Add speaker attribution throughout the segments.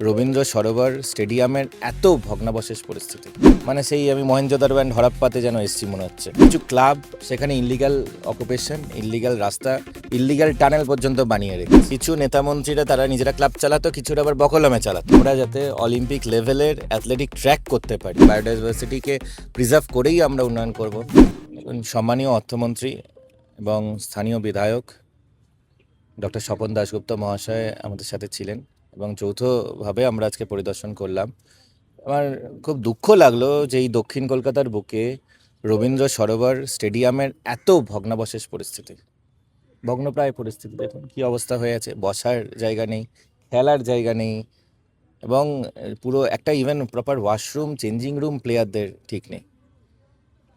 Speaker 1: রবীন্দ্র সরোবর স্টেডিয়ামের এত ভগ্নাবশেষ পরিস্থিতি, মানে সেই আমি মহেঞ্জোদারো অ্যান্ড হরপ্পাতে যেন এসছি মনে হচ্ছে। কিছু ক্লাব সেখানে ইল্লিগাল অকুপেশন, ইল্লিগাল রাস্তা, ইল্লিগাল টানেল পর্যন্ত বানিয়ে রেখেছে। কিছু নেতামন্ত্রীরা তারা নিজেরা ক্লাব চালাতো, কিছুটা আবার বকলমে চালাতো। ওরা যাতে অলিম্পিক লেভেলের অ্যাথলেটিক ট্র্যাক করতে পারি, বায়োডাইভার্সিটিকে প্রিজার্ভ করেই আমরা উন্নয়ন করব। সম্মানীয় অর্থমন্ত্রী এবং স্থানীয় বিধায়ক ডক্টর স্বপন দাশগুপ্ত মহাশয় আমাদের সাথে ছিলেন এবং যৌথভাবে আমরা আজকে পরিদর্শন করলাম। আমার খুব দুঃখ লাগলো যে এই দক্ষিণ কলকাতার বুকে রবীন্দ্র সরোবর স্টেডিয়ামের এত ভগ্নাবশেষ পরিস্থিতি, ভগ্নপ্রায় পরিস্থিতি। দেখুন কী অবস্থা হয়ে আছে, বসার জায়গা নেই, খেলার জায়গা নেই, এবং পুরো একটা even proper washroom, changing room প্লেয়ারদের ঠিক নেই।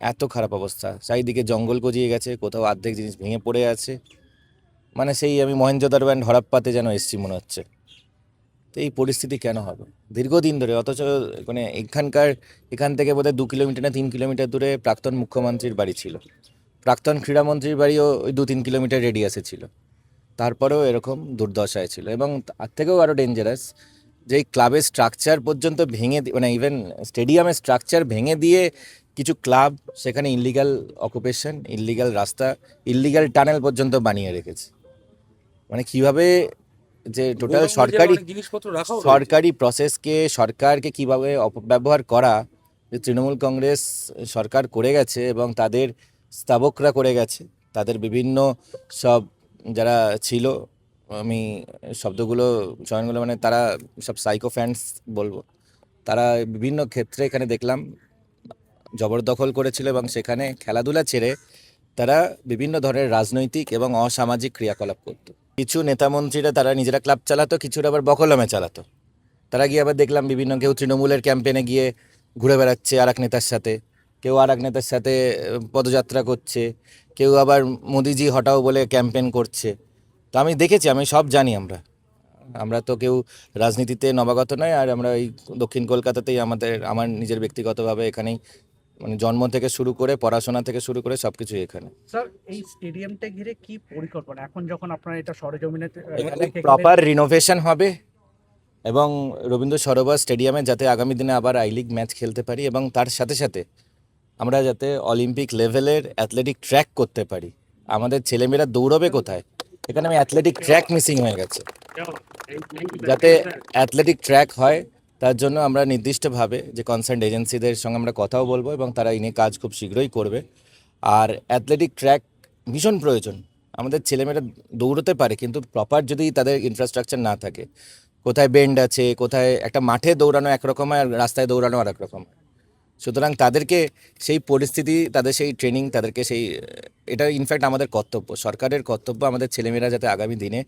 Speaker 1: এত খারাপ অবস্থা, চারিদিকে জঙ্গল গজিয়ে গেছে, কোথাও অর্ধেক জিনিস ভেঙে পড়ে আছে, মানে সেই আমি মহেঞ্জোদারো অ্যান্ড হরপ্পাতে যেন এসছি মনে হচ্ছে। তো এই পরিস্থিতি কেন হবে দীর্ঘদিন ধরে? অথচ মানে এখান থেকে বোধহয় 2 কিলোমিটার না 3 কিলোমিটার দূরে প্রাক্তন মুখ্যমন্ত্রীর বাড়ি ছিল, প্রাক্তন ক্রীড়ামন্ত্রীর বাড়িও ওই 2-3 কিলোমিটার রেডিয়াসে ছিল। তারপরেও এরকম দুর্দশায় ছিল, এবং তার থেকেও আরও ডেঞ্জারাস যে এই ক্লাবের স্ট্রাকচার পর্যন্ত ভেঙে মানে ইভেন স্টেডিয়ামের স্ট্রাকচার ভেঙে দিয়ে কিছু ক্লাব সেখানে ইল্লিগাল অকুপেশন, ইল্লিগাল রাস্তা, ইল্লিগাল টানেল পর্যন্ত বানিয়ে রেখেছে। মানে কিভাবে যে টোটাল সরকারি প্রসেসকে, সরকারকে কিভাবে অপব্যবহার করা যে তৃণমূল কংগ্রেস সরকার করে গেছে, এবং তাদের স্তাবকরা করে গেছে, তাদের বিভিন্ন সব যারা ছিল, আমি শব্দগুলো চয়নগুলো মানে তারা সব সাইকোফ্যান্স বলবো, তারা বিভিন্ন ক্ষেত্রে এখানে দেখলাম জবরদখল করেছিল, এবং সেখানে খেলাধুলা ছেড়ে তারা বিভিন্ন ধরনের রাজনৈতিক এবং অসামাজিক ক্রিয়াকলাপ করত। কিছু নেতামন্ত্রীরা তারা নিজেরা ক্লাব চালাতো, কিছুটা আবার বকলমে চালাতো। তারা গিয়ে আবার দেখলাম বিভিন্ন, কেউ তৃণমূলের ক্যাম্পেনে গিয়ে ঘুরে বেড়াচ্ছে আর এক নেতার সাথে, কেউ আর এক নেতার সাথে পদযাত্রা করছে, কেউ আবার মোদিজি হটাও বলে ক্যাম্পেন করছে। তো আমি দেখেছি, আমি সব জানি। আমরা তো কেউ রাজনীতিতে নবাগত নয়, আর আমরা এই দক্ষিণ কলকাতাতেই আমার নিজের ব্যক্তিগতভাবে এখানেই মানে জন্ম থেকে শুরু করে পড়াশোনা থেকে শুরু করে সবকিছু এখানে।
Speaker 2: স্যার, এই স্টেডিয়ামটা ঘিরে কি পরিকল্পনা এখন যখন আপনারা এটা সরেজমিনে
Speaker 1: প্রপার রিনোভেশন হবে, এবং রবীন্দ্র সরোবর স্টেডিয়ামে যাতে আগামী দিনে আবার আই লিগ ম্যাচ খেলতে পারি, এবং তার সাথে সাথে আমরা যাতে অলিম্পিক লেভেলের অ্যাথলেটিক ট্র্যাক করতে পারি। আমাদের ছেলেমেয়েরা দৌড়বে কোথায়? এখানে আমি অ্যাথলেটিক ট্র্যাক মিসিং হয়ে গেছে। যাতে অ্যাথলেটিক ট্র্যাক হয় তার জন্য আমরা নির্দিষ্টভাবে যে কনসার্ন এজেন্সিদের সঙ্গে আমরা কথাও বলবো, এবং তারা এই নিয়ে কাজ খুব শীঘ্রই করবে। আর অ্যাথলেটিক ট্র্যাক ভীষণ প্রয়োজন। আমাদের ছেলেমেয়েরা দৌড়তে পারে, কিন্তু প্রপার যদি তাদের ইনফ্রাস্ট্রাকচার না থাকে, কোথায় বেন্ড আছে, কোথায় একটা মাঠে দৌড়ানো একরকম হয় আর রাস্তায় দৌড়ানো আর একরকম হয়। সুতরাং তাদেরকে সেই পরিস্থিতি, তাদের সেই ট্রেনিং, তাদেরকে সেই, এটা ইনফ্যাক্ট আমাদের কর্তব্য, সরকারের কর্তব্য আমাদের ছেলেমেয়েরা যাতে আগামী দিনে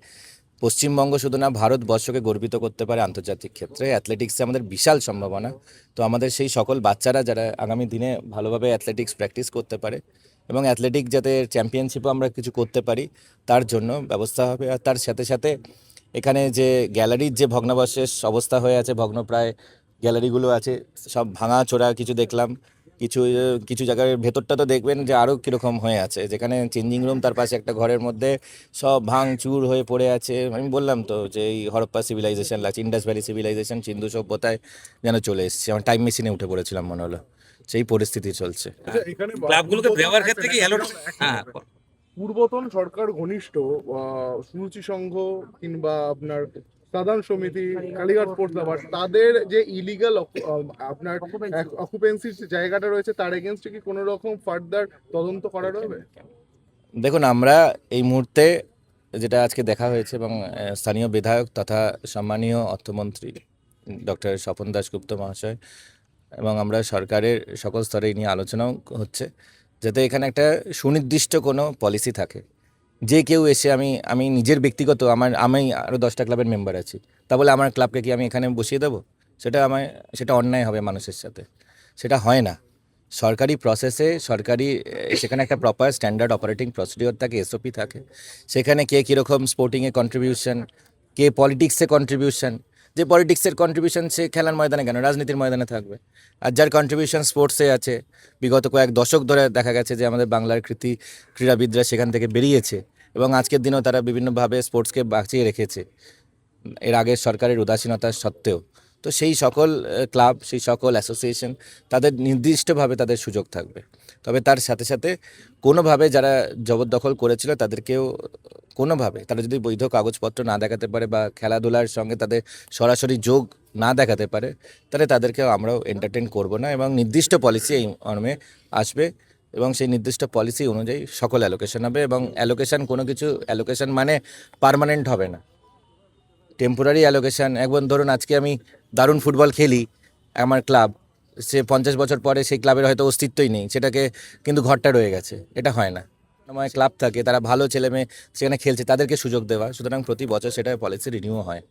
Speaker 1: পশ্চিমবঙ্গ শুধু না ভারতবর্ষকে গর্বিত করতে পারে আন্তর্জাতিক ক্ষেত্রে। অ্যাথলেটিক্সে আমাদের বিশাল সম্ভাবনা। তো আমাদের সেই সকল বাচ্চারা যারা আগামী দিনে ভালোভাবে অ্যাথলেটিক্স প্র্যাকটিস করতে পারে, এবং অ্যাথলেটিক যাতে চ্যাম্পিয়নশিপও আমরা কিছু করতে পারি, তার জন্য ব্যবস্থা হবে। আর তার সাথে সাথে এখানে যে গ্যালারির যে ভগ্নাবশেষ অবস্থা হয়ে আছে, ভগ্নপ্রায় গ্যালারিগুলো আছে, সব ভাঙাচোরা কিছু দেখলাম। কিছু কিছু জায়গার ভেতরটা তো দেখবেন যে আরও কীরকম হয়ে আছে, যেখানে চেঞ্জিং রুম তার পাশে একটা ঘরের মধ্যে সব ভাঙচুর হয়ে পড়ে আছে। আমি বললাম তো যে এই হরপ্পা সিভিলাইজেশন লাগছে, ইন্ডাস ভ্যালি সিভিলাইজেশন, সিন্ধু সভ্যতায় যেন চলে এসেছে। আমার টাইম মেশিনে উঠে পড়েছিলাম মনে হলো, সেই পরিস্থিতি চলছে।
Speaker 3: ক্লাবগুলোকে দেওয়ার ক্ষেত্রে কি অ্যালোট? হ্যাঁ,
Speaker 4: পূর্বতন সরকার ঘনিষ্ঠ সুরুচি সংঘ কিংবা আপনার সাধারণ সমিতি, কালীঘাট স্পোর্টস লাভার, তাদের যে ইলিগাল আপনার অকুপেন্সির জায়গাটা রয়েছে, তার এগেনস্টে কি কোনো রকম ফার্দার তদন্ত করা হবে?
Speaker 1: দেখুন, আমরা এই মুহূর্তে যেটা আজকে দেখা হয়েছে, এবং স্থানীয় বিধায়ক তথা সম্মানীয় অর্থমন্ত্রী ডক্টর স্বপন দাশগুপ্ত মহাশয় এবং আমরা সরকারের সকল স্তরে নিয়ে আলোচনাও হচ্ছে, যাতে এখানে একটা সুনির্দিষ্ট কোনো পলিসি থাকে। যে কেউ এসে, আমি নিজের ব্যক্তিগত আমি আরও 10টা ক্লাবের মেম্বার আছি, তা বলে আমার ক্লাবকে কি আমি এখানে বসিয়ে দেবো? সেটা অন্যায় হবে মানুষের সাথে, সেটা হয় না। সরকারি প্রসেসে সেখানে একটা প্রপার স্ট্যান্ডার্ড অপারেটিং প্রসিডিওর থাকে, এসওপি থাকে। সেখানে কে কীরকম স্পোর্টিংয়ে কন্ট্রিবিউশন, কে পলিটিক্সে কন্ট্রিবিউশন। যে পলিটিক্সের কন্ট্রিবিউশন সে খেলার ময়দানে কেন, রাজনীতির ময়দানে থাকবে। আর যার কন্ট্রিবিউশন স্পোর্টসে আছে, বিগত কয়েক দশক ধরে দেখা গেছে যে আমাদের বাংলার ক্রীড়াবিদরা সেখান থেকে বেরিয়েছে, এবং আজকের দিনেও তারা বিভিন্নভাবে স্পোর্টসকে বাঁচিয়ে রেখেছে। এর আগের সরকারের উদাসীনতা সত্ত্বেও। তো সেই সকল ক্লাব, সেই সকল অ্যাসোসিয়েশন তাদের নির্দিষ্টভাবে তাদের সুযোগ থাকবে। তবে তার সাথে সাথে কোনোভাবে যারা জবরদখল করেছিল তাদেরকেও কোনোভাবে তারা যদি বৈধ কাগজপত্র না দেখাতে পারে বা খেলাধুলার সঙ্গে তাদের সরাসরি যোগ না দেখাতে পারে, তাহলে তাদেরকেও আমরাও এন্টারটেন করব না এবং নির্দিষ্ট পলিসি এই মর্মে আসবে এবং সেই নির্দিষ্ট পলিসি অনুযায়ী সকল অ্যালোকেশন হবে এবং অ্যালোকেশন কোনো কিছু অ্যালোকেশন মানে পার্মানেন্ট হবে না, টেম্পোরারি অ্যালোকেশন। একবার ধরুন আজকে আমি দারুণ ফুটবল খেলি, আমার ক্লাব, সে 50 বছর পরে সেই ক্লাবের হয়তো অস্তিত্বই নেই, সেটাকে কিন্তু ঘরটা রয়ে গেছে, এটা হয় না। আমার ক্লাব থাকে, তারা ভালো ছেলে মেয়ে সেখানে খেলছে, তাদেরকে সুযোগ দেওয়া, সুতরাং প্রতি বছর সেটা পলিসি রিনিউ হয়।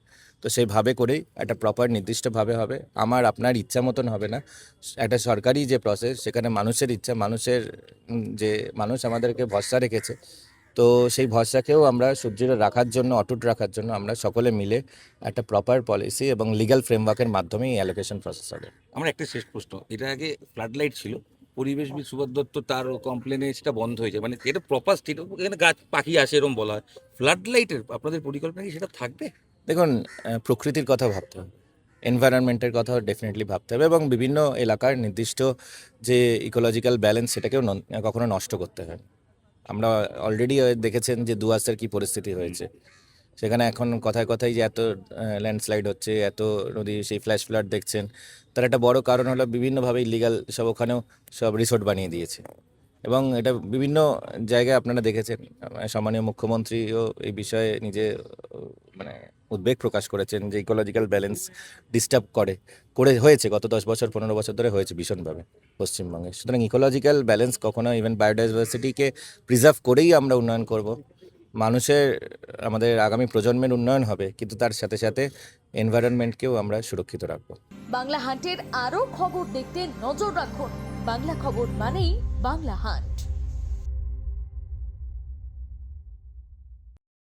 Speaker 1: তো সেইভাবে করেই একটা প্রপার নির্দিষ্টভাবে হবে, আমার আপনার ইচ্ছা মতন হবে না। একটা সরকারি যে প্রসেস, সেখানে মানুষের ইচ্ছা, মানুষের যে মানুষ আমাদেরকে ভরসা রেখেছে, তো সেই ভরসাকেও আমরা সুদৃঢ় রাখার জন্য, অটুট রাখার জন্য আমরা সকলে মিলে একটা প্রপার পলিসি এবং লিগ্যাল ফ্রেমওয়ার্কের মাধ্যমে এই অ্যালোকেশন প্রসেস হবে।
Speaker 3: আমার একটা শেষ প্রশ্ন, এটা আগে ফ্লাড লাইট ছিল, পরিবেশবিদ সুভাষ দত্ত তার কমপ্লেনে সেটা বন্ধ হয়ে যায়, মানে এটা প্রপার স্টেট, এখানে গাছ পাখি আসে এরকম বলা হয়, ফ্লাড লাইটের আপনাদের পরিকল্পনা কি সেটা থাকবে?
Speaker 1: দেখুন, প্রকৃতির কথা ভাবতে হবে, এনভায়রনমেন্টের কথাও ডেফিনেটলি ভাবতে হবে এবং বিভিন্ন এলাকার নির্দিষ্ট যে ইকোলজিক্যাল ব্যালেন্স সেটাকেও কখনো নষ্ট করতে হয়। আমরা অলরেডি দেখেছেন যে দুয়াসের কি পরিস্থিতি হয়েছে, সেখানে এখন কথায় কথায় যে এত ল্যান্ডস্লাইড হচ্ছে, এত নদী সেই ফ্ল্যাশ ফ্লাড দেখছেন, তার একটা বড় কারণ হলো বিভিন্নভাবে ইলিগাল সব ওখানেও সব রিসোর্ট বানিয়ে দিয়েছে এবং এটা বিভিন্ন জায়গায় আপনারা দেখেছেন। সম্মানীয় মুখ্যমন্ত্রীও এই বিষয়ে নিজে মানে উদ্বেগ প্রকাশ করেছেন যে ইকোলজিক্যাল ব্যালেন্স ডিস্টার্ব হয়েছে গত 10 বছর 15 বছর ধরে হয়েছে ভীষণভাবে পশ্চিমবঙ্গে। সুতরাং ইকোলজিক্যাল ব্যালেন্স কখনো, ইভেন বায়োডাইভার্সিটিকে প্রিজার্ভ করেই আমরা উন্নয়ন করব। মানুষের, আমাদের আগামী প্রজন্মের উন্নয়ন হবে, কিন্তু তার সাথে সাথে এনভায়রনমেন্টকেও আমরা সুরক্ষিত রাখবো।
Speaker 5: বাংলা হান্টের আরও খবর দেখতে নজর রাখুন। বাংলা খবর মানেই বাংলা হান্ট।